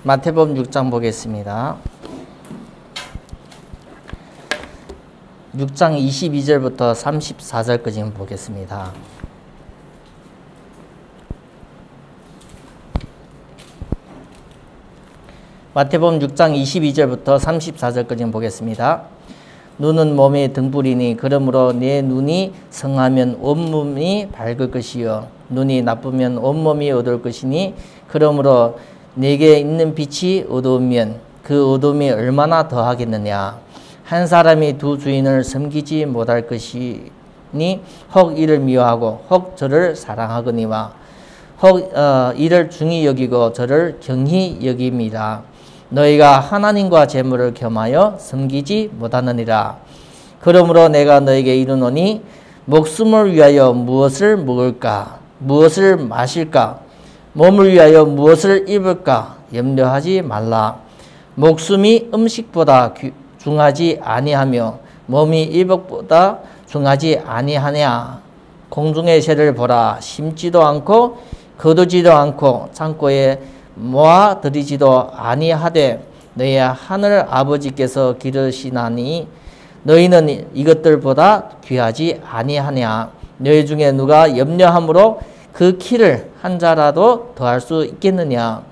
마태복음 6장 보겠습니다. 6장 22절부터 34절까지 보겠습니다. 마태복음 6장 22절부터 34절까지 보겠습니다. 눈은 몸의 등불이니 그러므로 내 눈이 성하면 온몸이 밝을 것이요 눈이 나쁘면 온몸이 어두울 것이니 그러므로 내게 있는 빛이 어두우면 그 어두움이 얼마나 더하겠느냐. 한 사람이 두 주인을 섬기지 못할 것이니 혹 이를 미워하고 혹 저를 사랑하거니와 혹 이를 중히 여기고 저를 경히 여깁니다. 너희가 하나님과 재물을 겸하여 섬기지 못하느니라. 그러므로 내가 너에게 이르노니 목숨을 위하여 무엇을 먹을까 무엇을 마실까 몸을 위하여 무엇을 입을까 염려하지 말라. 목숨이 음식보다 중하지 아니하며 몸이 일복보다 중하지 아니하냐. 공중의 새를 보라. 심지도 않고 거두지도 않고 창고에 모아들이지도 아니하되 너희 하늘 아버지께서 기르시나니 너희는 이것들보다 귀하지 아니하냐. 너희 중에 누가 염려함으로 그 키를 한 자라도 더할 수 있겠느냐.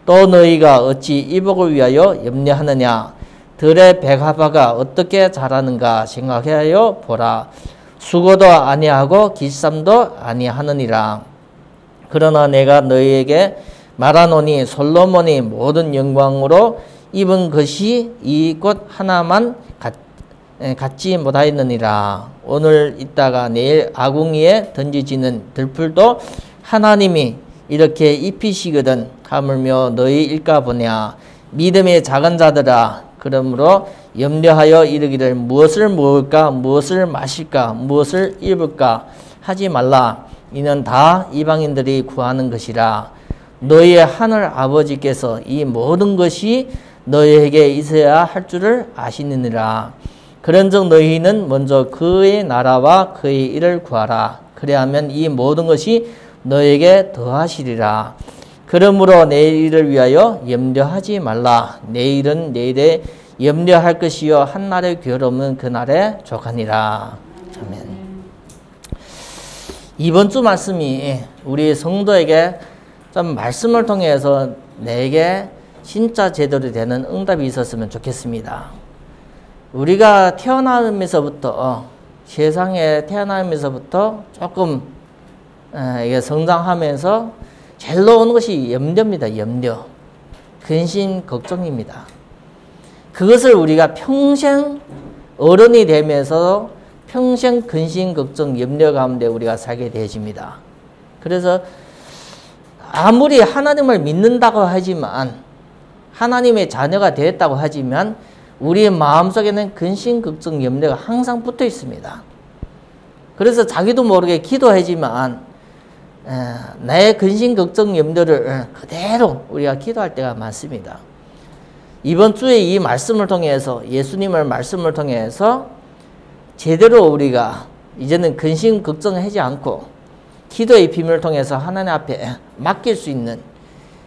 또 너희가 어찌 이복을 위하여 염려하느냐. 들의 백합화가 어떻게 자라는가 생각하여 보라. 수고도 아니하고 기쌈도 아니하느니라. 그러나 내가 너희에게 말하노니 솔로몬이 모든 영광으로 입은 것이 이 꽃 하나만 갖지 못하였느니라. 오늘 있다가 내일 아궁이에 던지지는 들풀도 하나님이 이렇게 입히시거든 하물며 너희 일까 보냐. 믿음의 작은 자들아 그러므로 염려하여 이르기를 무엇을 먹을까 무엇을 마실까 무엇을 입을까 하지 말라. 이는 다 이방인들이 구하는 것이라. 너희의 하늘 아버지께서 이 모든 것이 너희에게 있어야 할 줄을 아시느니라. 그런즉 너희는 먼저 그의 나라와 그의 일을 구하라. 그래야면 이 모든 것이 너희에게 더하시리라. 그러므로 내일을 위하여 염려하지 말라. 내일은 내일에 염려할 것이요 한날의 괴로움은 그날에 족하니라. 아멘. 이번 주 말씀이 우리 성도에게 좀 말씀을 통해서 내게 진짜 제대로 되는 응답이 있었으면 좋겠습니다. 우리가 태어나면서부터 세상에 태어나면서부터 조금 이게 성장하면서 제일 오는 것이 염려입니다. 염려, 근심, 걱정입니다. 그것을 우리가 평생 어른이 되면서 평생 근심, 걱정, 염려 가운데 우리가 살게 되어집니다. 그래서 아무리 하나님을 믿는다고 하지만 하나님의 자녀가 되었다고 하지만 우리의 마음속에는 근심, 걱정, 염려가 항상 붙어 있습니다. 그래서 자기도 모르게 기도하지만 나의 근심, 걱정, 염려를 그대로 우리가 기도할 때가 많습니다. 이번 주에 이 말씀을 통해서 예수님의 말씀을 통해서 제대로 우리가 이제는 근심, 걱정하지 않고 기도의 비밀을 통해서 하나님 앞에 맡길 수 있는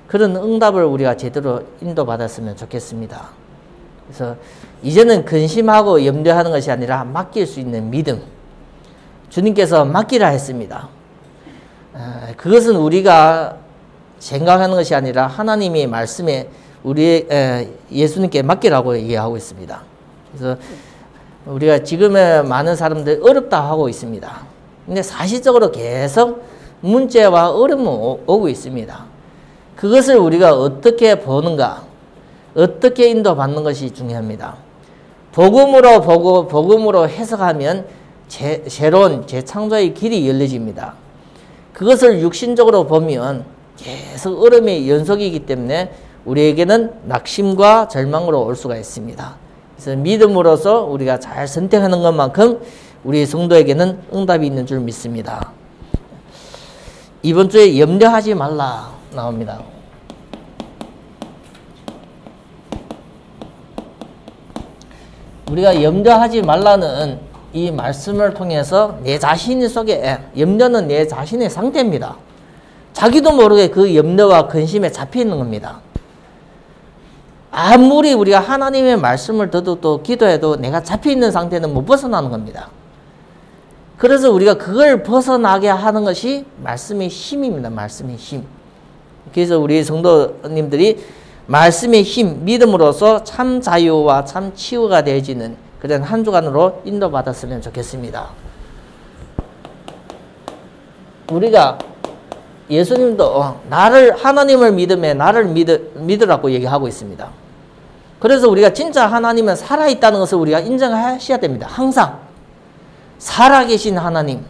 그런 응답을 우리가 제대로 인도받았으면 좋겠습니다. 그래서 이제는 근심하고 염려하는 것이 아니라 맡길 수 있는 믿음. 주님께서 맡기라 했습니다. 그것은 우리가 생각하는 것이 아니라 하나님의 말씀에 우리 예수님께 맡기라고 얘기하고 있습니다. 그래서 우리가 지금의 많은 사람들이 어렵다 하고 있습니다. 근데 사실적으로 계속 문제와 어려움이 오고 있습니다. 그것을 우리가 어떻게 보는가, 어떻게 인도받는 것이 중요합니다. 복음으로 보고 복음으로 해석하면 새로운 재창조의 길이 열려집니다. 그것을 육신적으로 보면 계속 어려움의 연속이기 때문에 우리에게는 낙심과 절망으로 올 수가 있습니다. 그래서 믿음으로서 우리가 잘 선택하는 것만큼 우리 성도에게는 응답이 있는 줄 믿습니다. 이번 주에 염려하지 말라 나옵니다. 우리가 염려하지 말라는 이 말씀을 통해서 내 자신 속에 염려는 내 자신의 상태입니다. 자기도 모르게 그 염려와 근심에 잡혀 있는 겁니다. 아무리 우리가 하나님의 말씀을 듣고 기도해도 내가 잡혀있는 상태는 못 벗어나는 겁니다. 그래서 우리가 그걸 벗어나게 하는 것이 말씀의 힘입니다. 말씀의 힘. 그래서 우리 성도님들이 말씀의 힘, 믿음으로써 참 자유와 참 치유가 되어지는 그런 한 주간으로 인도받았으면 좋겠습니다. 우리가 예수님도 하나님을 믿음에 나를 믿으라고 얘기하고 있습니다. 그래서 우리가 진짜 하나님은 살아있다는 것을 우리가 인정하셔야 됩니다. 항상 살아계신 하나님,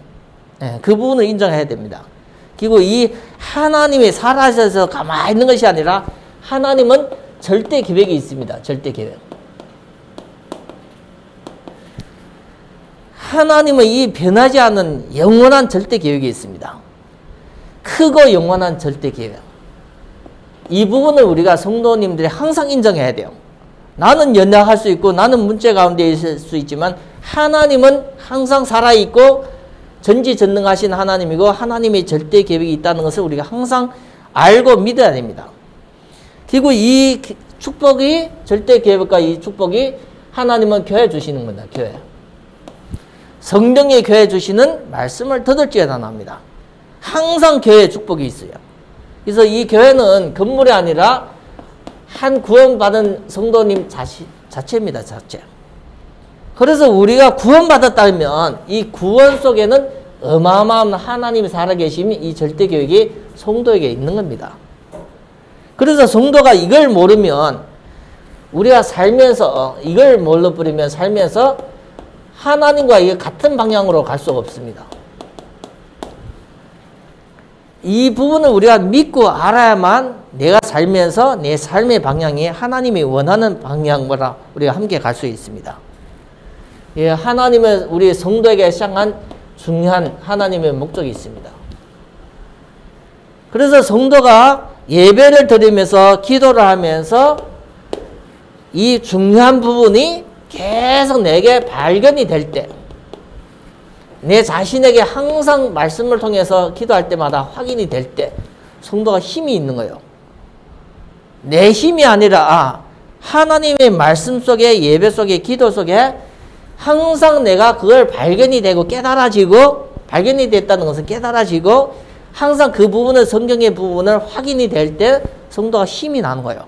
그 부분을 인정해야 됩니다. 그리고 이 하나님이 살아셔서 가만히 있는 것이 아니라 하나님은 절대 계획이 있습니다. 절대 계획. 하나님은 이 변하지 않는 영원한 절대 계획이 있습니다. 크고 영원한 절대 계획. 이 부분을 우리가 성도님들이 항상 인정해야 돼요. 나는 연약할 수 있고 나는 문제 가운데 있을 수 있지만 하나님은 항상 살아있고 전지전능하신 하나님이고 하나님의 절대 계획이 있다는 것을 우리가 항상 알고 믿어야 됩니다. 그리고 이 축복이 절대 계획과 이 축복이 하나님은 교회 주시는 겁니다. 교회. 성령의 교회 주시는 말씀을 들을지어다 납니다. 항상 교회에 축복이 있어요. 그래서 이 교회는 건물이 아니라 한 구원받은 성도님 자체입니다. 자체. 그래서 우리가 구원받았다면 이 구원 속에는 어마어마한 하나님이 살아계심이 이 절대 계획이 성도에게 있는 겁니다. 그래서 성도가 이걸 모르면 우리가 살면서 이걸 몰라버리면 살면서 하나님과 이게 같은 방향으로 갈 수가 없습니다. 이 부분을 우리가 믿고 알아야만 내가 살면서 내 삶의 방향이 하나님이 원하는 방향으로 우리가 함께 갈 수 있습니다. 예, 하나님은 우리 성도에게 향한 중요한 하나님의 목적이 있습니다. 그래서 성도가 예배를 드리면서 기도를 하면서 이 중요한 부분이 계속 내게 발견이 될 때, 내 자신에게 항상 말씀을 통해서 기도할 때마다 확인이 될 때 성도가 힘이 있는 거예요. 내 힘이 아니라 하나님의 말씀 속에 예배 속에 기도 속에 항상 내가 그걸 발견이 되고 깨달아지고 발견이 됐다는 것은 깨달아지고 항상 그 부분을 성경의 부분을 확인이 될 때 성도가 힘이 나는 거예요.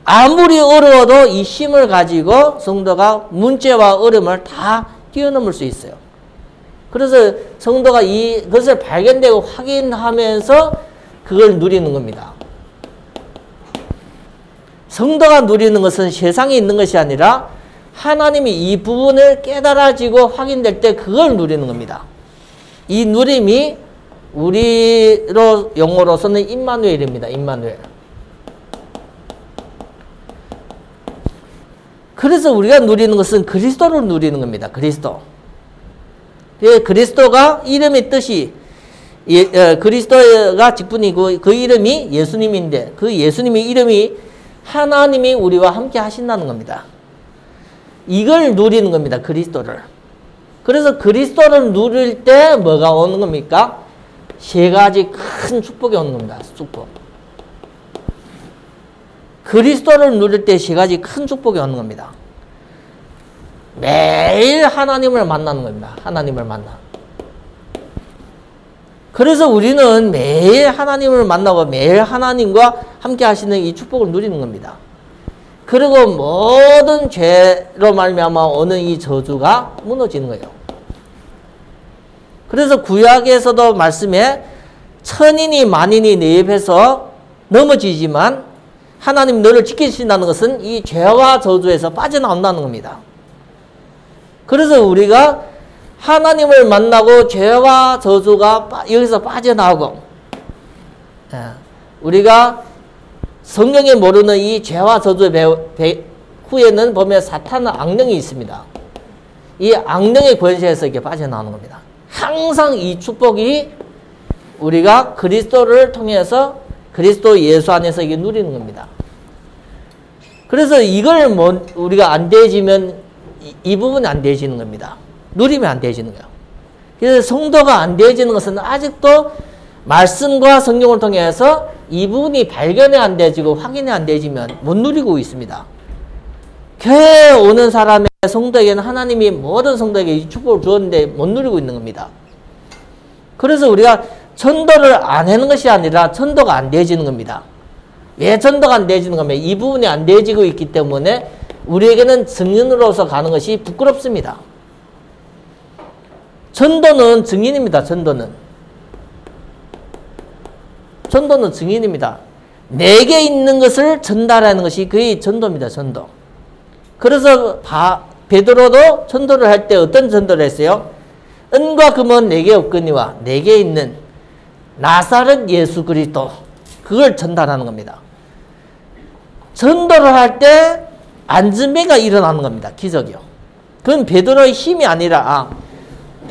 아무리 어려워도 이 힘을 가지고 성도가 문제와 어려움을 다 뛰어넘을 수 있어요. 그래서 성도가 이것을 발견되고 확인하면서 그걸 누리는 겁니다. 성도가 누리는 것은 세상에 있는 것이 아니라 하나님이 이 부분을 깨달아지고 확인될 때 그걸 누리는 겁니다. 이 누림이 우리로 영어로서는 임마누엘입니다. 임마누엘. 그래서 우리가 누리는 것은 그리스도를 누리는 겁니다. 그리스도. 그리스도가 이름의 뜻이 그리스도가 직분이고 그 이름이 예수님인데 그 예수님의 이름이 하나님이 우리와 함께 하신다는 겁니다. 이걸 누리는 겁니다. 그리스도를. 그래서 그리스도를 누릴 때 뭐가 오는 겁니까? 세 가지 큰 축복이 오는 겁니다. 축복. 그리스도를 누릴 때 세 가지 큰 축복이 오는 겁니다. 매일 하나님을 만나는 겁니다. 하나님을 만나. 그래서 우리는 매일 하나님을 만나고 매일 하나님과 함께 하시는 이 축복을 누리는 겁니다. 그리고 모든 죄로 말미암아 오는 이 저주가 무너지는 거예요. 그래서 구약에서도 말씀에 천인이 만인이 내 옆에서 넘어지지만 하나님 너를 지키신다는 것은 이 죄와 저주에서 빠져나온다는 겁니다. 그래서 우리가 하나님을 만나고 죄와 저주가 여기서 빠져나오고 우리가 성경에 모르는 이 죄와 저주의 후에는 보면 사탄은 악령이 있습니다. 이 악령의 권세에서 이렇게 빠져나오는 겁니다. 항상 이 축복이 우리가 그리스도를 통해서 그리스도 예수 안에서 이게 누리는 겁니다. 그래서 이걸 우리가 안 되어지면 이 부분이 안 되어지는 겁니다. 누리면 안 되어지는 거예요. 그래서 성도가 안 되어지는 것은 아직도 말씀과 성경을 통해서 이 부분이 발견이 안 되지고 확인이 안 되지면 못 누리고 있습니다. 교회에 오는 사람의 성도에게는 하나님이 모든 성도에게 이 축복을 주었는데 못 누리고 있는 겁니다. 그래서 우리가 전도를 안 하는 것이 아니라 전도가 안 되어지는 겁니다. 왜 전도가 안 되어지는 거면 이 부분이 안 되어지고 있기 때문에 우리에게는 증인으로서 가는 것이 부끄럽습니다. 전도는 증인입니다. 전도는 증인입니다. 내게 있는 것을 전달하는 것이 그의 전도입니다. 전도. 그래서 베드로도 전도를 할 때 어떤 전도를 했어요? 은과 금은 내게 없거니와 내게 있는 나사렛 예수 그리스도, 그걸 전달하는 겁니다. 전도를 할 때 안전배가 일어나는 겁니다. 기적이요. 그건 베드로의 힘이 아니라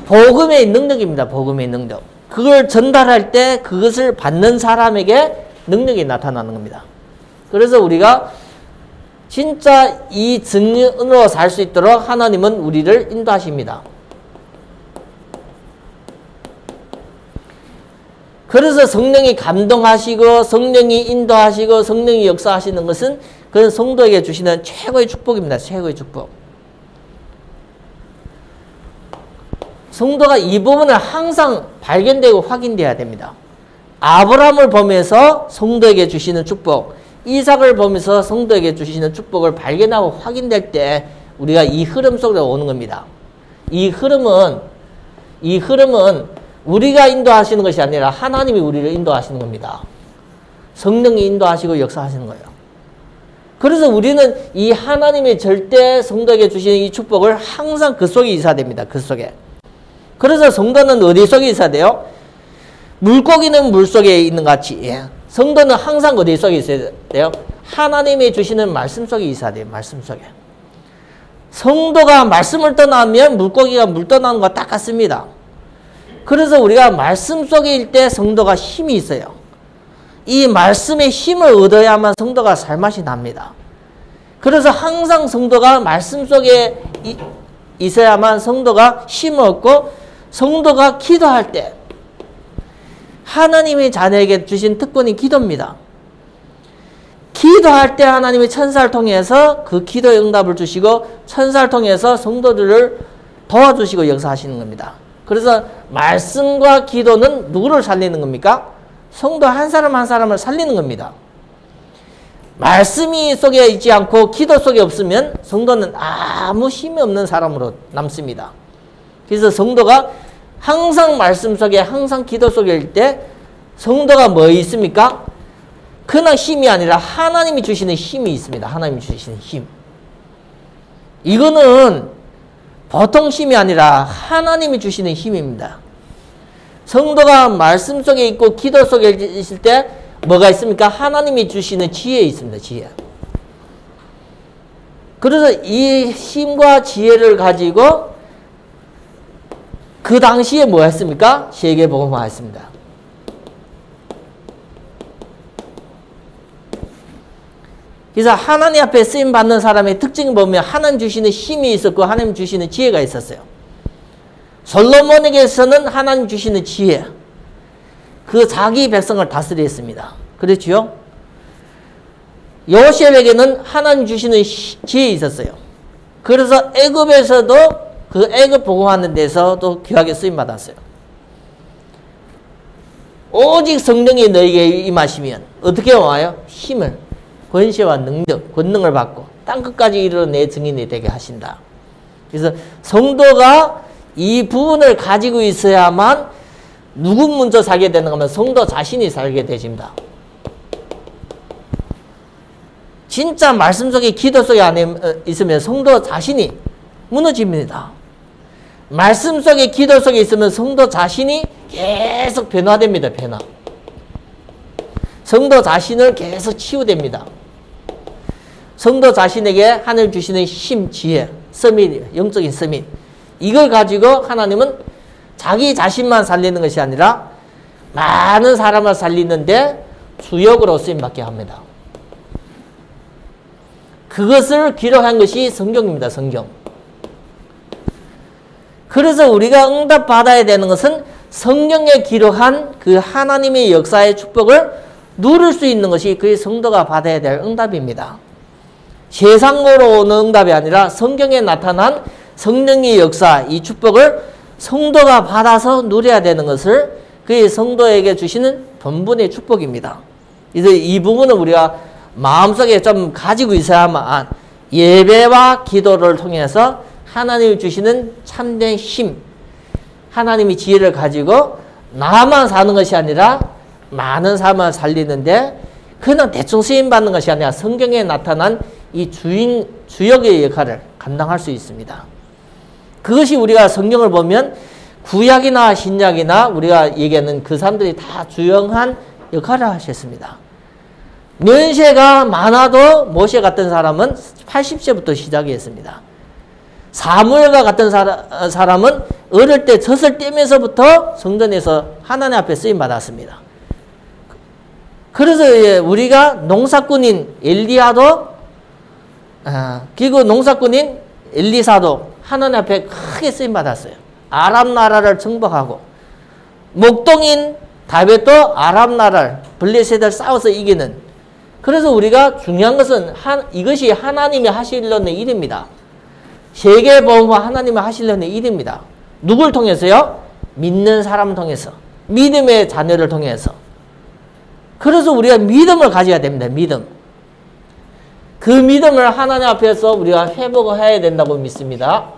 복음의 능력입니다. 복음의 능력. 그걸 전달할 때 그것을 받는 사람에게 능력이 나타나는 겁니다. 그래서 우리가 진짜 이 증인으로 살 수 있도록 하나님은 우리를 인도하십니다. 그래서 성령이 감동하시고 성령이 인도하시고 성령이 역사하시는 것은 그건 성도에게 주시는 최고의 축복입니다. 최고의 축복. 성도가 이 부분을 항상 발견되고 확인돼야 됩니다. 아브라함을 보면서 성도에게 주시는 축복, 이삭을 보면서 성도에게 주시는 축복을 발견하고 확인될 때 우리가 이 흐름 속으로 오는 겁니다. 이 흐름은 우리가 인도하시는 것이 아니라 하나님이 우리를 인도하시는 겁니다. 성령이 인도하시고 역사하시는 거예요. 그래서 우리는 이 하나님의 절대 성도에게 주시는 이 축복을 항상 그 속에 있어야 됩니다. 그 속에. 그래서 성도는 어디 속에 있어야 돼요? 물고기는 물 속에 있는 것 같이 성도는 항상 어디 속에 있어야 돼요? 하나님이 주시는 말씀 속에 있어야 돼요. 말씀 속에. 성도가 말씀을 떠나면 물고기가 물 떠나는 것과 똑같습니다. 그래서 우리가 말씀 속에 있을 때 성도가 힘이 있어요. 이 말씀의 힘을 얻어야만 성도가 살맛이 납니다. 그래서 항상 성도가 말씀 속에 있어야만 성도가 힘을 얻고 성도가 기도할 때 하나님이 자녀에게 주신 특권이 기도입니다. 기도할 때 하나님이 천사를 통해서 그 기도의 응답을 주시고 천사를 통해서 성도들을 도와주시고 역사하시는 겁니다. 그래서 말씀과 기도는 누구를 살리는 겁니까? 성도 한 사람 한 사람을 살리는 겁니다. 말씀이 속에 있지 않고 기도 속에 없으면 성도는 아무 힘이 없는 사람으로 남습니다. 그래서 성도가 항상 말씀 속에 항상 기도 속에 때 성도가 뭐 있습니까? 그냥 힘이 아니라 하나님이 주시는 힘이 있습니다. 하나님이 주시는 힘. 이거는 보통 힘이 아니라 하나님이 주시는 힘입니다. 성도가 말씀 속에 있고 기도 속에 있을 때 뭐가 있습니까? 하나님이 주시는 지혜 있습니다. 지혜. 그래서 이 힘과 지혜를 가지고 그 당시에 뭐 했습니까? 세계복음화 했습니다. 그래서 하나님 앞에 쓰임받는 사람의 특징을 보면 하나님 주시는 힘이 있었고 하나님 주시는 지혜가 있었어요. 솔로몬에게서는 하나님 주시는 지혜, 그 자기 백성을 다스렸습니다. 그렇지요? 요셉에게는 하나님 주시는 지혜 있었어요. 그래서 애굽에서도 그 애굽 복음하는 데서도 귀하게 쓰임받았어요. 오직 성령이 너에게 임하시면 어떻게 와요? 힘을, 권세와 능력, 권능을 받고 땅끝까지 이르러 내 증인이 되게 하신다. 그래서 성도가 이 부분을 가지고 있어야만 누구 먼저 살게 되는 거면 성도 자신이 살게 되십니다. 진짜 말씀 속에 기도 속에 안에 있으면 성도 자신이 무너집니다. 말씀 속에 기도 속에 있으면 성도 자신이 계속 변화됩니다. 변화. 성도 자신을 계속 치유됩니다. 성도 자신에게 하늘 주시는 힘, 지혜, 서밋, 영적인 서밋, 이걸 가지고 하나님은 자기 자신만 살리는 것이 아니라 많은 사람을 살리는데 주역으로 쓰임받게 합니다. 그것을 기록한 것이 성경입니다. 성경. 그래서 우리가 응답받아야 되는 것은 성경에 기록한 그 하나님의 역사의 축복을 누릴 수 있는 것이 그의 성도가 받아야 될 응답입니다. 세상으로 오는 응답이 아니라 성경에 나타난 성령의 역사, 이 축복을 성도가 받아서 누려야 되는 것을 그의 성도에게 주시는 본분의 축복입니다. 그래서 이 부분은 우리가 마음속에 좀 가지고 있어야만 예배와 기도를 통해서 하나님이 주시는 참된 힘, 하나님이 지혜를 가지고 나만 사는 것이 아니라 많은 사람을 살리는데 그냥 대충 쓰임받는 것이 아니라 성경에 나타난 이 주역의 역할을 감당할 수 있습니다. 그것이 우리가 성경을 보면 구약이나 신약이나 우리가 얘기하는 그 사람들이 다 주요한 역할을 하셨습니다. 연세가 많아도 모세 같은 사람은 80세부터 시작했습니다. 사무엘과 같은 사람은 어릴 때 젖을 떼면서부터 성전에서 하나님 앞에 쓰임 받았습니다. 그래서 우리가 농사꾼인 엘리야도 그리고 농사꾼인 엘리사도 하나님 앞에 크게 쓰임 받았어요. 아람 나라를 정복하고 목동인 다윗도 아람 나라를 블레셋을 싸워서 이기는. 그래서 우리가 중요한 것은 이것이 하나님이 하시려는 일입니다. 세계보험과 하나님이 하시려는 일입니다. 누굴 통해서요? 믿는 사람을 통해서. 믿음의 자녀를 통해서. 그래서 우리가 믿음을 가져야 됩니다. 믿음. 그 믿음을 하나님 앞에서 우리가 회복해야 된다고 믿습니다.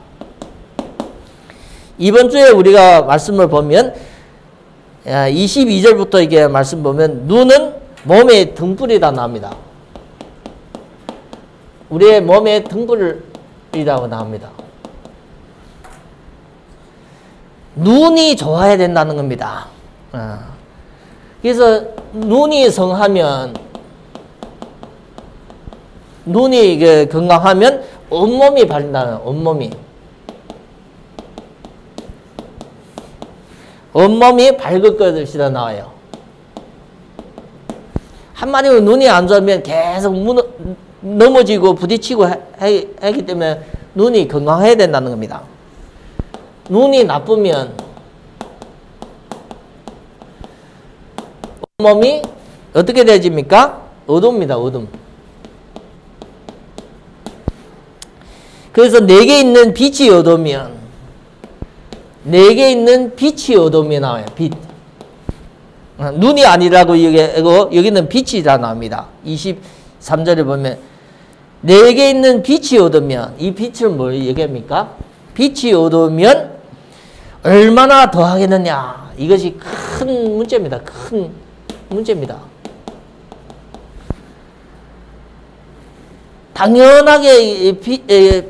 이번 주에 우리가 말씀을 보면 22절부터 이게 말씀 보면 눈은 몸의 등불이다 나옵니다. 우리의 몸의 등불이라고 나옵니다. 눈이 좋아야 된다는 겁니다. 그래서 눈이 성하면 눈이 건강하면 온몸이 바른다는 온몸이 밝을 것이다 나와요. 한마디로 눈이 안 좋으면 계속 넘어지고 부딪히고 하기 때문에 눈이 건강해야 된다는 겁니다. 눈이 나쁘면 온몸이 어떻게 되집니까? 어두웁니다. 어둠. 그래서 내게 있는 빛이 어두우면 내게 있는 빛이 어두움이 나와요. 빛. 눈이 아니라고 여기는 빛이라 나옵니다. 23절에 보면 내게 있는 빛이 어두우면 이 빛을 뭘 얘기합니까? 빛이 어두우면 얼마나 더 하겠느냐. 이것이 큰 문제입니다. 큰 문제입니다. 당연하게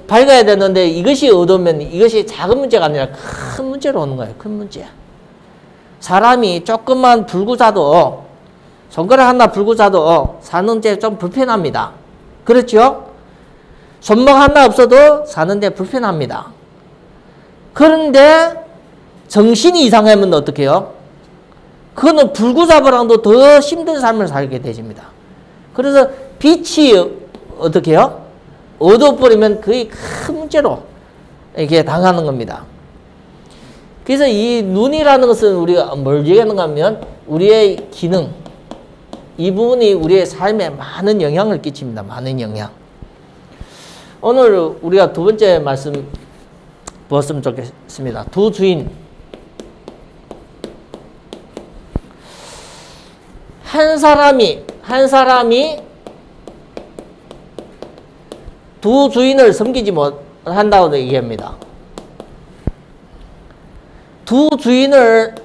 밝아야 되는데 이것이 어두우면 이것이 작은 문제가 아니라 큰 문제로 오는 거예요. 큰 문제. 사람이 조금만 불구 자도 손가락 하나 불구 자도 사는데 좀 불편합니다. 그렇죠? 손목 하나 없어도 사는데 불편합니다. 그런데 정신이 이상하면 어떻게 해요? 그거는 불구 잡으랑도 더 힘든 삶을 살게 되십니다. 그래서 빛이 어떻게 해요? 어두워버리면 거의 큰 문제로 이렇게 당하는 겁니다. 그래서 이 눈이라는 것은 우리가 뭘 얘기하는가 하면 우리의 기능, 이 부분이 우리의 삶에 많은 영향을 끼칩니다. 많은 영향. 오늘 우리가 두 번째 말씀 보았으면 좋겠습니다. 두 주인. 한 사람이 두 주인을 섬기지 못한다고 얘기합니다. 두 주인을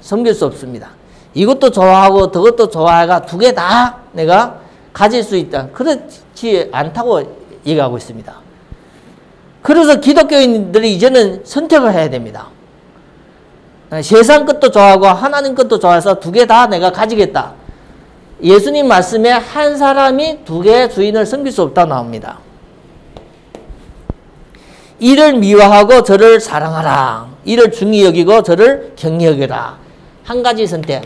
섬길 수 없습니다. 이것도 좋아하고 저것도 좋아해가 두 개 다 내가 가질 수 있다. 그렇지 않다고 얘기하고 있습니다. 그래서 기독교인들이 이제는 선택을 해야 됩니다. 세상 것도 좋아하고 하나님 것도 좋아해서 두 개 다 내가 가지겠다. 예수님 말씀에 한 사람이 두 개의 주인을 섬길 수 없다 나옵니다. 이를 미워하고 저를 사랑하라. 이를 중히 여기고 저를 경히 여기라. 한 가지 선택.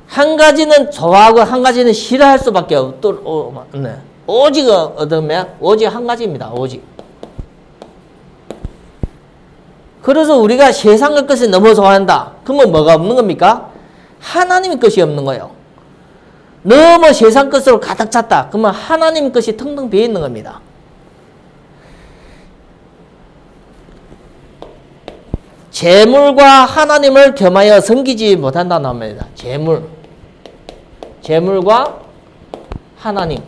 한 가지는 좋아하고 한 가지는 싫어할 수밖에 없네. 오직 어떠면 오직 한 가지입니다. 오직. 그래서 우리가 세상의 것을 너무 좋아한다. 그러면 뭐가 없는 겁니까? 하나님의 것이 없는 거예요. 너무 세상 것으로 가득 찼다. 그러면 하나님 것이 텅텅 비어 있는 겁니다. 재물과 하나님을 겸하여 섬기지 못한다는 말입니다. 재물과 하나님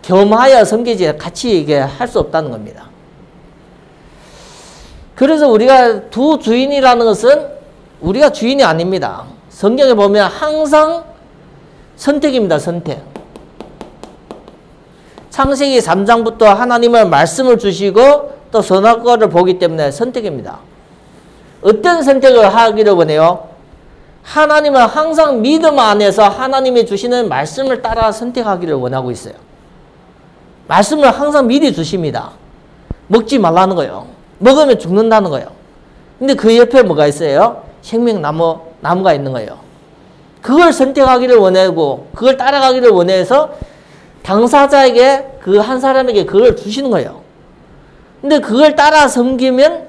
겸하여 섬기지 같이 이게 할 수 없다는 겁니다. 그래서 우리가 두 주인이라는 것은 우리가 주인이 아닙니다. 성경에 보면 항상 선택입니다. 선택. 창세기 3장부터 하나님은 말씀을 주시고 또 선악과를 보기 때문에 선택입니다. 어떤 선택을 하기를 원해요? 하나님은 항상 믿음 안에서 하나님이 주시는 말씀을 따라 선택하기를 원하고 있어요. 말씀을 항상 미리 주십니다. 먹지 말라는 거예요. 먹으면 죽는다는 거예요. 근데 그 옆에 뭐가 있어요? 생명나무가 있는 거예요. 그걸 선택하기를 원하고 그걸 따라가기를 원해서 당사자에게 그 한 사람에게 그걸 주시는 거예요. 근데 그걸 따라 섬기면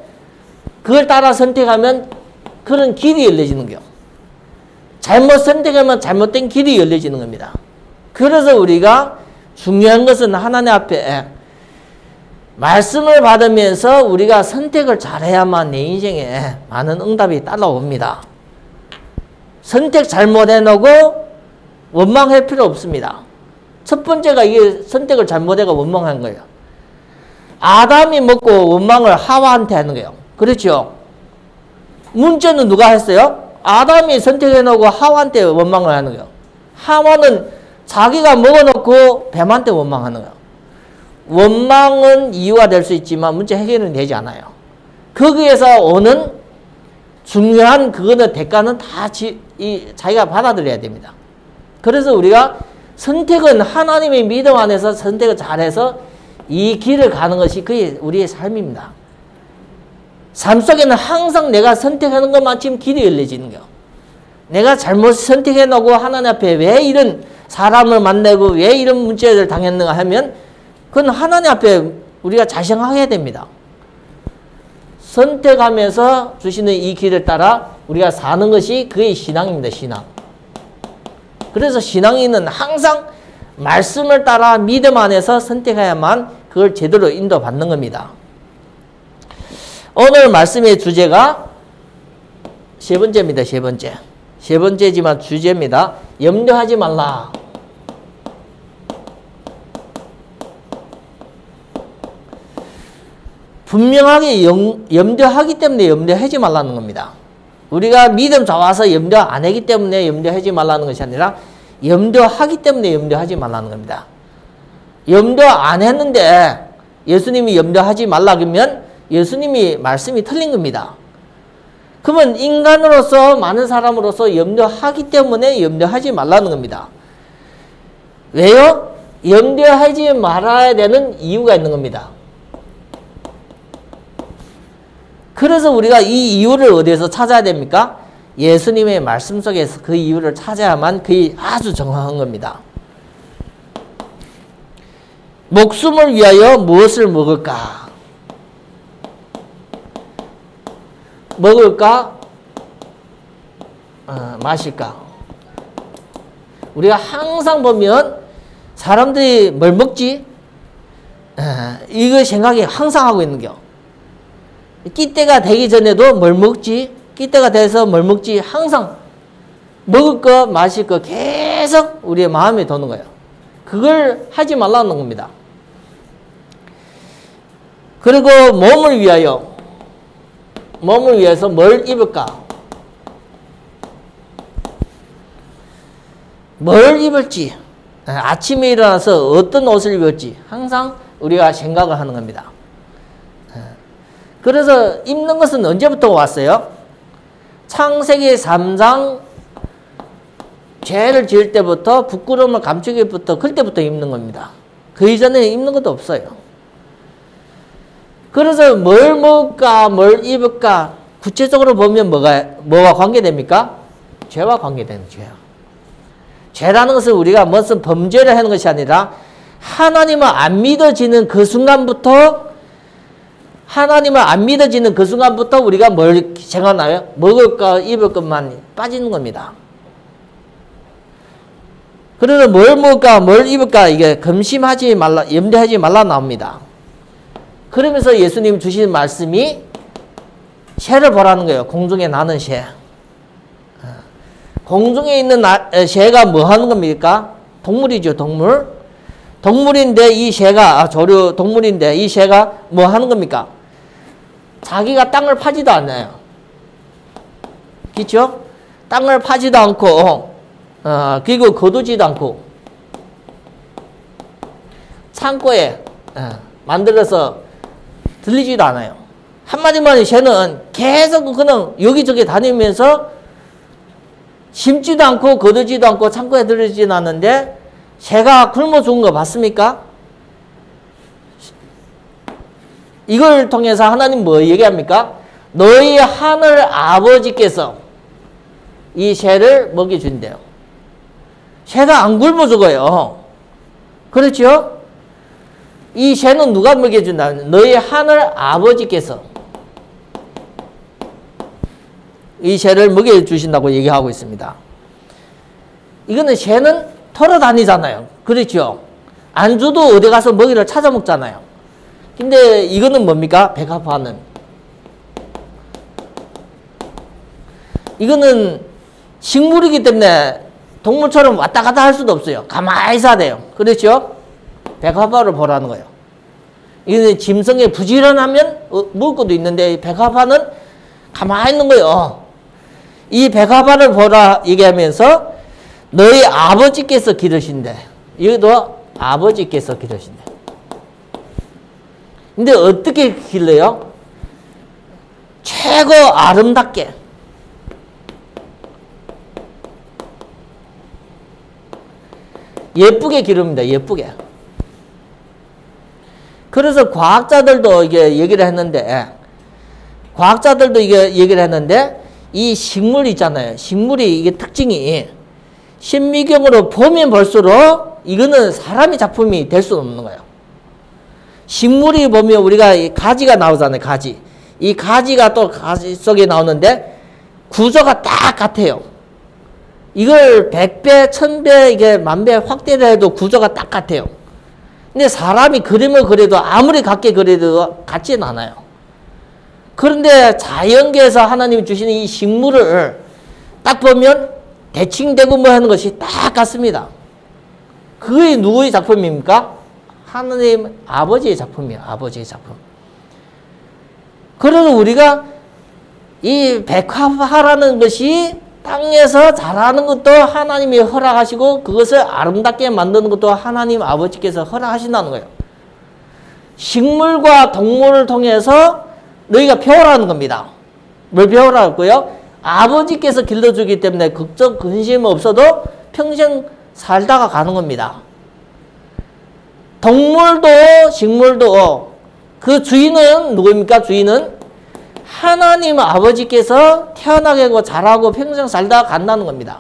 그걸 따라 선택하면 그런 길이 열려지는 거예요. 잘못 선택하면 잘못된 길이 열려지는 겁니다. 그래서 우리가 중요한 것은 하나님 앞에 말씀을 받으면서 우리가 선택을 잘해야만 내 인생에 많은 응답이 따라옵니다. 선택 잘못해놓고 원망할 필요 없습니다. 첫 번째가 이게 선택을 잘못해가 원망한 거예요. 아담이 먹고 원망을 하와한테 하는 거예요. 그렇죠? 문제는 누가 했어요? 아담이 선택해놓고 하와한테 원망을 하는 거예요. 하와는 자기가 먹어놓고 뱀한테 원망하는 거예요. 원망은 이유가 될 수 있지만 문제 해결은 되지 않아요. 거기에서 오는 중요한 그거는 대가는 다 자기가 받아들여야 됩니다. 그래서 우리가 선택은 하나님의 믿음 안에서 선택을 잘해서 이 길을 가는 것이 그게 우리의 삶입니다. 삶 속에는 항상 내가 선택하는 것만 지금 길이 열려지는 거예요. 내가 잘못 선택해놓고 하나님 앞에 왜 이런 사람을 만나고 왜 이런 문제를 당했는가 하면 그건 하나님 앞에 우리가 자성하게 됩니다. 선택하면서 주시는 이 길을 따라 우리가 사는 것이 그의 신앙입니다. 신앙. 그래서 신앙인은 항상 말씀을 따라 믿음 안에서 선택해야만 그걸 제대로 인도받는 겁니다. 오늘 말씀의 주제가 세 번째입니다. 세 번째. 세 번째지만 주제입니다. 염려하지 말라. 분명하게 염려하기 때문에 염려하지 말라는 겁니다. 우리가 믿음 좋아서 염려 안 하기 때문에 염려하지 말라는 것이 아니라 염려하기 때문에 염려하지 말라는 겁니다. 염려 안 했는데 예수님이 염려하지 말라 그러면 예수님이 말씀이 틀린 겁니다. 그러면 인간으로서 많은 사람으로서 염려하기 때문에 염려하지 말라는 겁니다. 왜요? 염려하지 말아야 되는 이유가 있는 겁니다. 그래서 우리가 이 이유를 어디에서 찾아야 됩니까? 예수님의 말씀 속에서 그 이유를 찾아야만 그게 아주 정확한 겁니다. 목숨을 위하여 무엇을 먹을까? 먹을까? 마실까? 우리가 항상 보면 사람들이 뭘 먹지? 이거 생각이 항상 하고 있는 겨. 끼때가 되기 전에도 뭘 먹지? 끼때가 돼서 뭘 먹지? 항상 먹을 거, 마실 거 계속 우리의 마음에 도는 거예요. 그걸 하지 말라는 겁니다. 그리고 몸을 위해서 뭘 입을까? 뭘 입을지, 아침에 일어나서 어떤 옷을 입을지 항상 우리가 생각을 하는 겁니다. 그래서 입는 것은 언제부터 왔어요? 창세기 3장 죄를 지을 때부터 부끄러움을 감추기부터 그때부터 입는 겁니다. 그 이전에 입는 것도 없어요. 그래서 뭘 먹을까, 뭘 입을까 구체적으로 보면 뭐와 관계됩니까? 죄와 관계되는 죄야. 죄라는 것은 우리가 무슨 범죄를 하는 것이 아니라 하나님을 안 믿어지는 그 순간부터 하나님을 안 믿어지는 그 순간부터 우리가 뭘 생각나요? 먹을 것, 입을 것만 빠지는 겁니다. 그래서 뭘 먹을까, 뭘 입을까, 이게 금심하지 말라, 염려하지 말라 나옵니다. 그러면서 예수님 주신 말씀이 새를 보라는 거예요. 공중에 나는 새. 공중에 있는 새가 뭐 하는 겁니까? 동물이죠, 동물. 동물인데 이 새가, 조류 동물인데 이 새가 뭐 하는 겁니까? 자기가 땅을 파지도 않아요. 그렇죠? 땅을 파지도 않고, 그리고 거두지도 않고, 창고에 만들어서 들리지도 않아요. 한마디만 새는 계속 그냥 여기저기 다니면서 심지도 않고 거두지도 않고 창고에 들리지도 않는데 새가 굶어 죽은 거 봤습니까? 이걸 통해서 하나님 뭐 얘기합니까? 너희 하늘 아버지께서 이 새를 먹여준대요. 새가 안 굶어 죽어요. 그렇죠? 이 새는 누가 먹여준다? 너희 하늘 아버지께서 이 새를 먹여주신다고 얘기하고 있습니다. 이거는 새는 돌아다니잖아요. 그렇죠? 안 줘도 어디 가서 먹이를 찾아 먹잖아요. 근데 이거는 뭡니까? 백합화는. 이거는 식물이기 때문에 동물처럼 왔다 갔다 할 수도 없어요. 가만히 있어야 돼요. 그렇죠? 백합화를 보라는 거예요. 이거는 짐승에 부지런하면 먹을 것도 있는데 백합화는 가만히 있는 거예요. 이 백합화를 보라 얘기하면서 너희 아버지께서 기르신대. 여기도 아버지께서 기르신대. 근데 어떻게 길러요? 최고 아름답게. 예쁘게 기릅니다. 예쁘게. 그래서 과학자들도 이게 얘기를 했는데, 이 식물 있잖아요. 식물이 이게 특징이 신미경으로 보면 볼수록 이거는 사람의 작품이 될 수 없는 거예요. 식물이 보면 우리가 이 가지가 나오잖아요. 가지. 이 가지가 또 가지 속에 나오는데 구조가 딱 같아요. 이걸 100배, 1000배, 이게 만배 확대를 해도 구조가 딱 같아요. 근데 사람이 그림을 그려도 아무리 같게 그려도 같지는 않아요. 그런데 자연계에서 하나님이 주시는 이 식물을 딱 보면 대칭되고 뭐 하는 것이 딱 같습니다. 그게 누구의 작품입니까? 하나님 아버지의 작품이에요. 아버지의 작품. 그래서 우리가 이 백합화라는 것이 땅에서 자라는 것도 하나님이 허락하시고 그것을 아름답게 만드는 것도 하나님 아버지께서 허락하신다는 거예요. 식물과 동물을 통해서 너희가 배우라는 겁니다. 뭘 배우라고요? 아버지께서 길러주기 때문에 걱정, 근심 없어도 평생 살다가 가는 겁니다. 동물도 식물도 그 주인은 누구입니까? 주인은 하나님 아버지께서 태어나게 하고 자라고 평생 살다가 간다는 겁니다.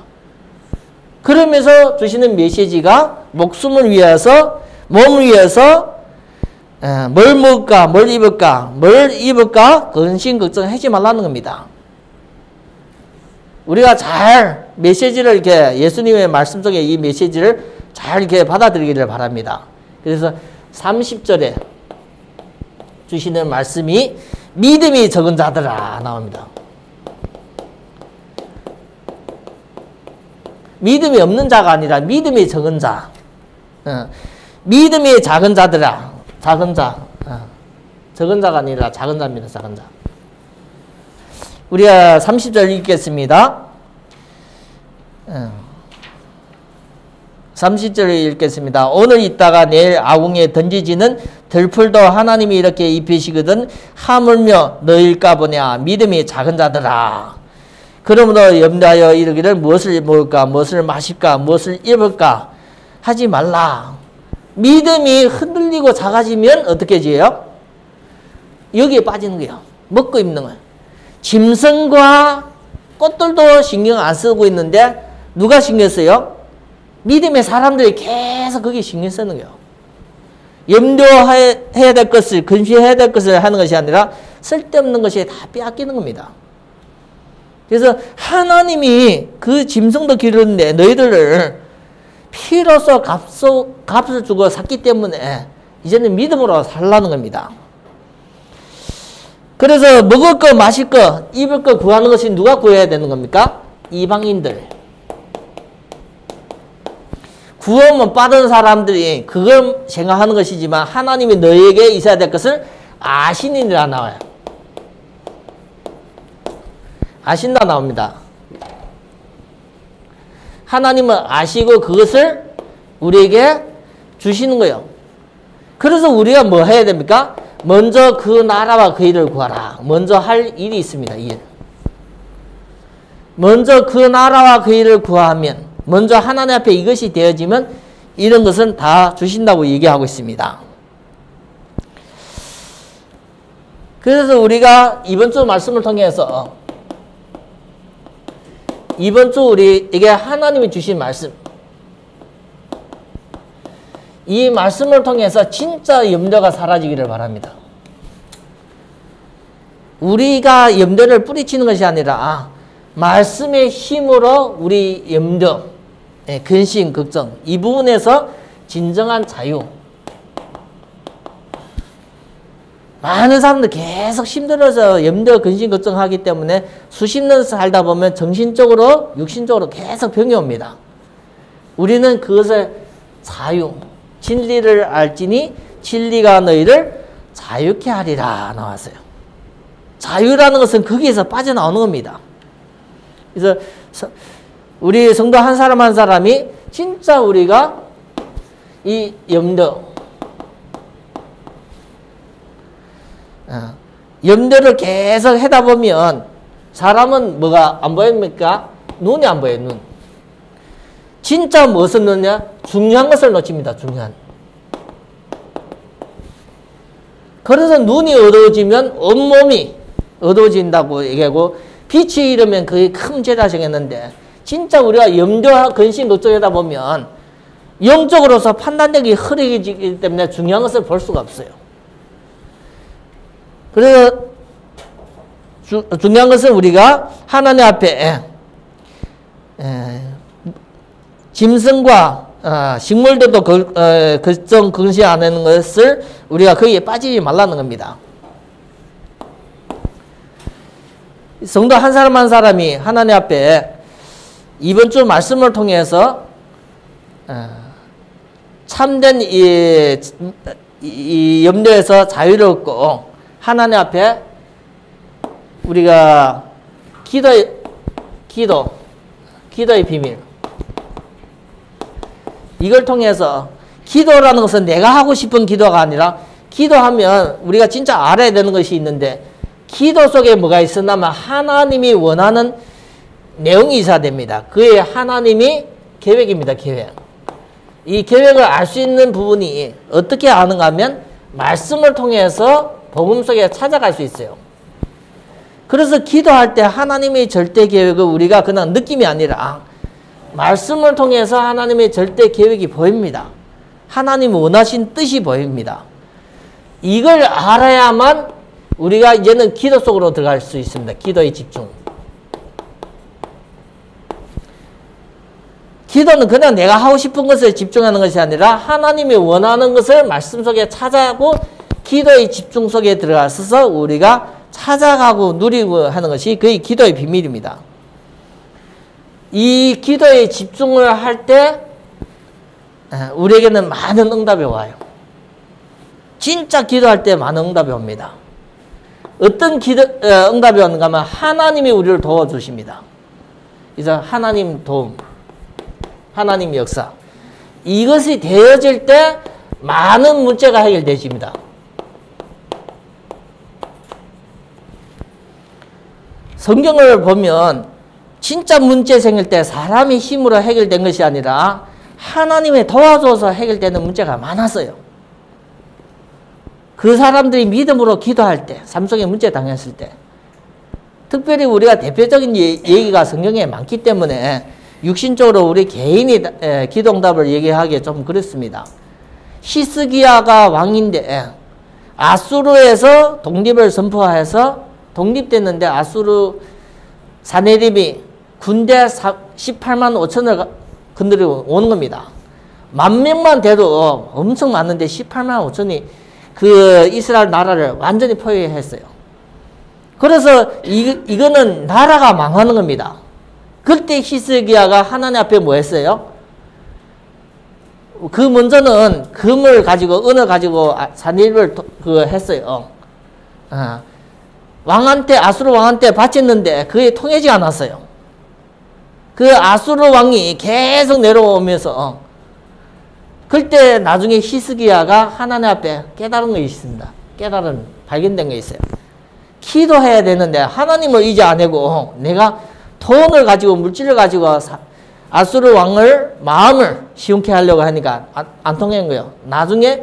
그러면서 주시는 메시지가 목숨을 위해서, 몸을 위해서 뭘 먹을까, 뭘 입을까, 근심 걱정하지 말라는 겁니다. 우리가 잘 메시지를 이렇게 예수님의 말씀 속에 이 메시지를 잘 이렇게 받아들이기를 바랍니다. 그래서 30절에 주시는 말씀이 믿음이 적은 자들아 나옵니다. 믿음이 없는 자가 아니라 믿음이 적은 자. 믿음이 작은 자들아. 작은 자. 적은 자가 아니라 작은 자입니다. 작은 자. 우리가 30절 읽겠습니다. 30절 읽겠습니다. 오늘 있다가 내일 아궁이에 던지지는 들풀도 하나님이 이렇게 입히시거든 하물며 너일까 보냐 믿음이 작은 자들아. 그러므로 염려하여 이르기를 무엇을 먹을까 무엇을 마실까 무엇을 입을까 하지 말라. 믿음이 흔들리고 작아지면 어떻게 지어요? 여기에 빠지는 거예요. 먹고 입는 거예요. 짐승과 꽃들도 신경 안 쓰고 있는데 누가 신경 써요? 믿음의 사람들이 계속 거기에 신경 쓰는 거예요. 염려해야 될 것을, 근시해야 될 것을 하는 것이 아니라 쓸데없는 것이 다 빼앗기는 겁니다. 그래서 하나님이 그 짐승도 기르는데 너희들을 피로써 값을 주고 샀기 때문에 이제는 믿음으로 살라는 겁니다. 그래서 먹을 거, 마실 거, 입을 거 구하는 것이 누가 구해야 되는 겁니까? 이방인들. 구원은 받은 사람들이 그걸 생각하는 것이지만 하나님이 너에게 있어야 될 것을 아시니라 나와요. 아신다 나옵니다. 하나님은 아시고 그것을 우리에게 주시는 거예요. 그래서 우리가 뭐 해야 됩니까? 먼저 그 나라와 그 일을 구하라. 먼저 할 일이 있습니다. 일. 먼저 그 나라와 그 일을 구하면, 먼저 하나님 앞에 이것이 되어지면 이런 것은 다 주신다고 얘기하고 있습니다. 그래서 우리가 이번 주 말씀을 통해서 이번 주 우리에게 하나님이 주신 말씀, 이 말씀을 통해서 진짜 염려가 사라지기를 바랍니다. 우리가 염려를 뿌리치는 것이 아니라 말씀의 힘으로 우리 염려, 근심, 걱정, 이 부분에서 진정한 자유. 많은 사람들 계속 힘들어서 염려, 근심, 걱정하기 때문에 수십 년 살다 보면 정신적으로, 육신적으로 계속 병이 옵니다. 우리는 그것을 자유, 진리를 알지니 진리가 너희를 자유케 하리라 나왔어요. 자유라는 것은 거기에서 빠져나오는 겁니다. 그래서 우리 성도 한 사람 한 사람이 진짜 우리가 이 염려를 계속 하다 보면 사람은 뭐가 안 보입니까? 눈이 안 보여요. 눈. 진짜 무엇을 놓냐? 중요한 것을 놓칩니다. 중요한. 그래서 눈이 어두워지면 온몸이 어두워진다고 얘기하고 빛이 이르면 그게 큰 문제다 생겼는데 진짜 우리가 염려, 근심, 걱정하다 보면 영적으로서 판단력이 흐려지기 때문에 중요한 것을 볼 수가 없어요. 그래서 중요한 것은 우리가 하나님 앞에 짐승과 식물들도 걱정, 근심 안 하는 것을 우리가 거기에 빠지지 말라는 겁니다. 성도 한 사람 한 사람이 하나님 앞에 이번 주 말씀을 통해서 참된 이 염려에서 자유를 얻고 하나님 앞에 우리가 기도의 비밀, 이걸 통해서 기도라는 것은 내가 하고 싶은 기도가 아니라 기도하면 우리가 진짜 알아야 되는 것이 있는데 기도 속에 뭐가 있었냐면 하나님이 원하는 내용이 있어야 됩니다. 그게 하나님이 계획입니다. 계획. 이 계획을 알 수 있는 부분이 어떻게 아는가 하면 말씀을 통해서 복음 속에 찾아갈 수 있어요. 그래서 기도할 때 하나님의 절대 계획을 우리가 그냥 느낌이 아니라 말씀을 통해서 하나님의 절대 계획이 보입니다. 하나님 원하신 뜻이 보입니다. 이걸 알아야만 우리가 이제는 기도 속으로 들어갈 수 있습니다. 기도의 집중. 기도는 그냥 내가 하고 싶은 것에 집중하는 것이 아니라 하나님이 원하는 것을 말씀 속에 찾아가고 기도의 집중 속에 들어가서 우리가 찾아가고 누리고 하는 것이 그의 기도의 비밀입니다. 이 기도에 집중을 할 때 우리에게는 많은 응답이 와요. 진짜 기도할 때 많은 응답이 옵니다. 어떤 응답이 오는가 하면 하나님이 우리를 도와주십니다. 그래서 하나님 도움, 하나님 역사. 이것이 되어질 때 많은 문제가 해결되집니다. 성경을 보면 진짜 문제 생길 때 사람의 힘으로 해결된 것이 아니라 하나님의 도와줘서 해결되는 문제가 많았어요. 그 사람들이 믿음으로 기도할 때, 삶 속에 문제 당했을 때, 특별히 우리가 대표적인 얘기가 성경에 많기 때문에 육신적으로 우리 개인이 기도 응답을 얘기하기 좀 그렇습니다. 히스기야가 왕인데 아수르에서 독립을 선포해서 독립됐는데 아수르 사네립이 군대 18만 5천을 건드리고 오는 겁니다. 10,000명만 돼도 엄청 많은데 18만 5천이 그 이스라엘 나라를 완전히 포위했어요. 그래서 이거는 나라가 망하는 겁니다. 그때 히스기야가 하나님 앞에 뭐 했어요? 그 먼저는 금을 가지고 은을 가지고 사네립을 했어요. 왕한테 아수르 왕한테 바쳤는데 그게 통하지 않았어요. 그 아수르 왕이 계속 내려오면서 그때 나중에 히스기야가 하나님 앞에 깨달은 거 있습니다. 발견된 거 있어요. 기도해야 되는데 하나님을 이제 안 하고 내가 돈을 가지고 물질을 가지고 아수르 왕을 마음을 시원케 하려고 하니까 안 통한 거예요. 나중에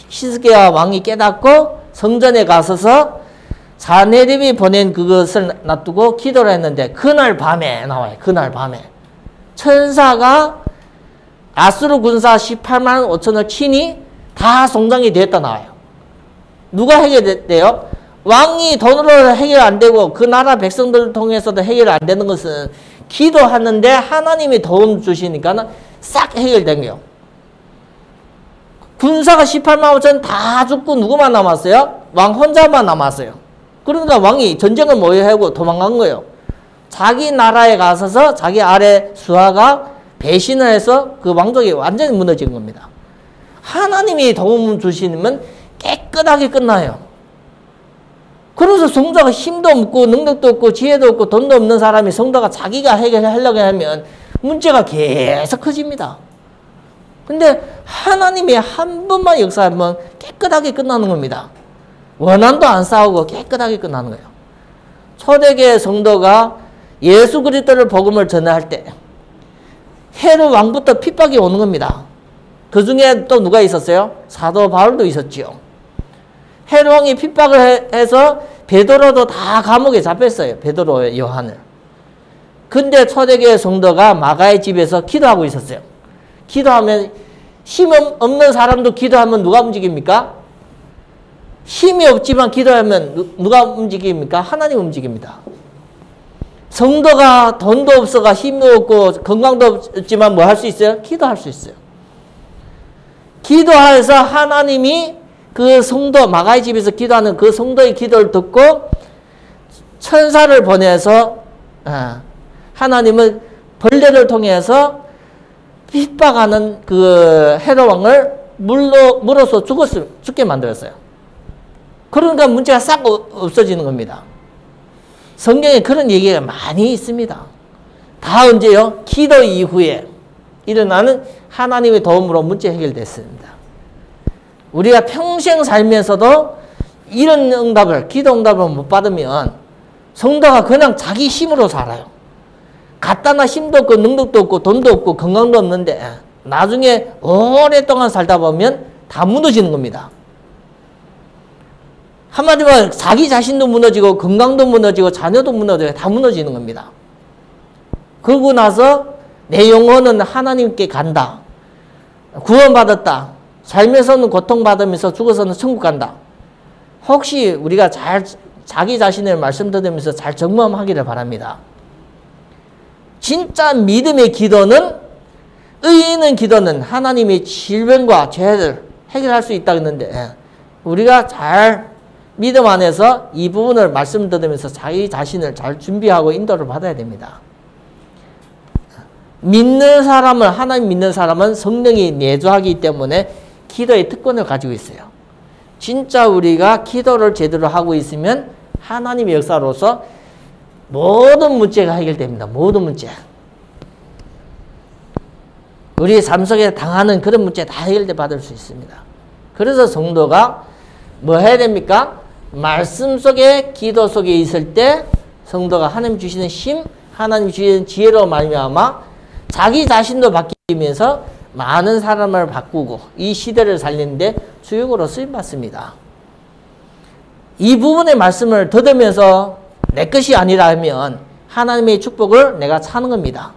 히스기야 왕이 깨닫고 성전에 가서서 사네립이 보낸 그것을 놔두고 기도를 했는데 그날 밤에 나와요. 그날 밤에 천사가 아수르 군사 18만 5천을 치니 다 송장이 되었다 나와요. 누가 해결됐대요? 왕이 돈으로 해결 안 되고 그 나라 백성들을 통해서도 해결 안 되는 것은 기도하는데 하나님이 도움 주시니까 싹 해결된 거예요. 군사가 18만 5천 다 죽고 누구만 남았어요? 왕 혼자만 남았어요. 그러니까 왕이 전쟁을 모의하고 도망간 거예요. 자기 나라에 가서서 자기 아래 수하가 배신을 해서 그 왕족이 완전히 무너진 겁니다. 하나님이 도움 주시면 깨끗하게 끝나요. 그래서 성도가 힘도 없고 능력도 없고 지혜도 없고 돈도 없는 사람이 성도가 자기가 해결하려고 하면 문제가 계속 커집니다. 근데 하나님이 한 번만 역사하면 깨끗하게 끝나는 겁니다. 원한도 안 싸우고 깨끗하게 끝나는 거예요. 초대교회 성도가 예수 그리스도를 복음을 전할 때 헤롯 왕부터 핍박이 오는 겁니다. 그 중에 또 누가 있었어요? 사도 바울도 있었지요. 헤롯 왕이 핍박을 해서 베드로도 다 감옥에 잡혔어요. 베드로 요한을. 근데 초대교회 성도가 마가의 집에서 기도하고 있었어요. 기도하면 힘 없는 사람도 기도하면 누가 움직입니까? 힘이 없지만 기도하면 누가 움직입니까? 하나님 움직입니다. 성도가 돈도 없어가 힘도 없고 건강도 없지만 뭐 할 수 있어요? 기도할 수 있어요. 기도해서 하나님이 그 성도 마가의 집에서 기도하는 그 성도의 기도를 듣고 천사를 보내서 하나님은 벌레를 통해서 핍박하는 그 헤롯 왕을 물어서 죽게 만들었어요. 그러니까 문제가 싹 없어지는 겁니다. 성경에 그런 얘기가 많이 있습니다. 다 언제요? 기도 이후에 일어나는 하나님의 도움으로 문제 해결됐습니다. 우리가 평생 살면서도 이런 응답을, 기도 응답을 못 받으면 성도가 그냥 자기 힘으로 살아요. 갖다나 힘도 없고 능력도 없고 돈도 없고 건강도 없는데 나중에 오랫동안 살다 보면 다 무너지는 겁니다. 한마디로 자기 자신도 무너지고 건강도 무너지고 자녀도 무너지고 다 무너지는 겁니다. 그러고 나서 내 영혼은 하나님께 간다. 구원받았다. 살면서는 고통받으면서 죽어서는 천국 간다. 혹시 우리가 자기 자신을 말씀 들으면서 잘 점검하기를 바랍니다. 진짜 믿음의 기도는 의인 있는 기도는 하나님의 질병과 죄를 해결할 수 있다고 했는데 우리가 잘 믿음 안에서 이 부분을 말씀 들으면서 자기 자신을 잘 준비하고 인도를 받아야 됩니다. 믿는 사람은 하나님 믿는 사람은 성령이 내주하기 때문에 기도의 특권을 가지고 있어요. 진짜 우리가 기도를 제대로 하고 있으면 하나님의 역사로서 모든 문제가 해결됩니다. 모든 문제. 우리의 삶 속에 당하는 그런 문제 다 해결돼 받을 수 있습니다. 그래서 성도가 뭐 해야 됩니까? 말씀 속에 기도 속에 있을 때 성도가 하나님 주시는 힘, 하나님 주시는 지혜로 말미암아 자기 자신도 바뀌면서 많은 사람을 바꾸고 이 시대를 살리는데 주역으로 쓰임받습니다. 이 부분의 말씀을 들으면서 내 것이 아니라 하면 하나님의 축복을 내가 차는 겁니다.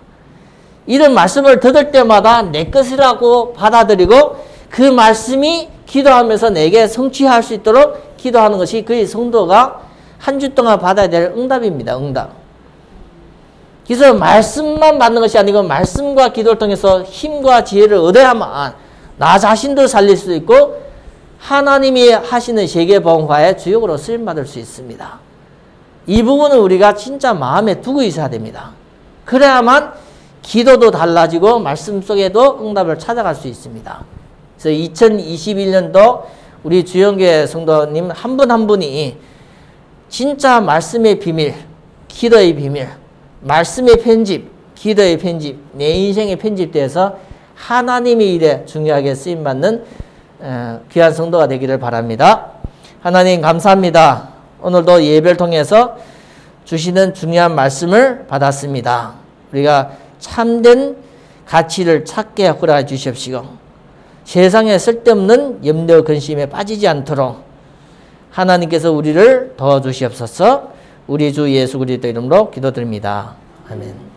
이런 말씀을 들을 때마다 내 것이라고 받아들이고 그 말씀이 기도하면서 내게 성취할 수 있도록 기도하는 것이 그의 성도가 한 주 동안 받아야 될 응답입니다. 응답. 그래서 말씀만 받는 것이 아니고 말씀과 기도를 통해서 힘과 지혜를 얻어야만 나 자신도 살릴 수 있고 하나님이 하시는 세계복음화의 주역으로 쓰임받을 수 있습니다. 이 부분은 우리가 진짜 마음에 두고 있어야 됩니다. 그래야만 기도도 달라지고 말씀 속에도 응답을 찾아갈 수 있습니다. 그래서 2021년도 우리 주영교회 성도님 한 분 한 분이 진짜 말씀의 비밀, 기도의 비밀, 말씀의 편집, 기도의 편집, 내 인생의 편집돼서 하나님의 일에 중요하게 쓰임받는 귀한 성도가 되기를 바랍니다. 하나님 감사합니다. 오늘도 예배를 통해서 주시는 중요한 말씀을 받았습니다. 우리가 참된 가치를 찾게 허락해 주십시오. 세상에 쓸데없는 염려 근심에 빠지지 않도록 하나님께서 우리를 도와주시옵소서. 우리 주 예수 그리스도 이름으로 기도드립니다. 아멘.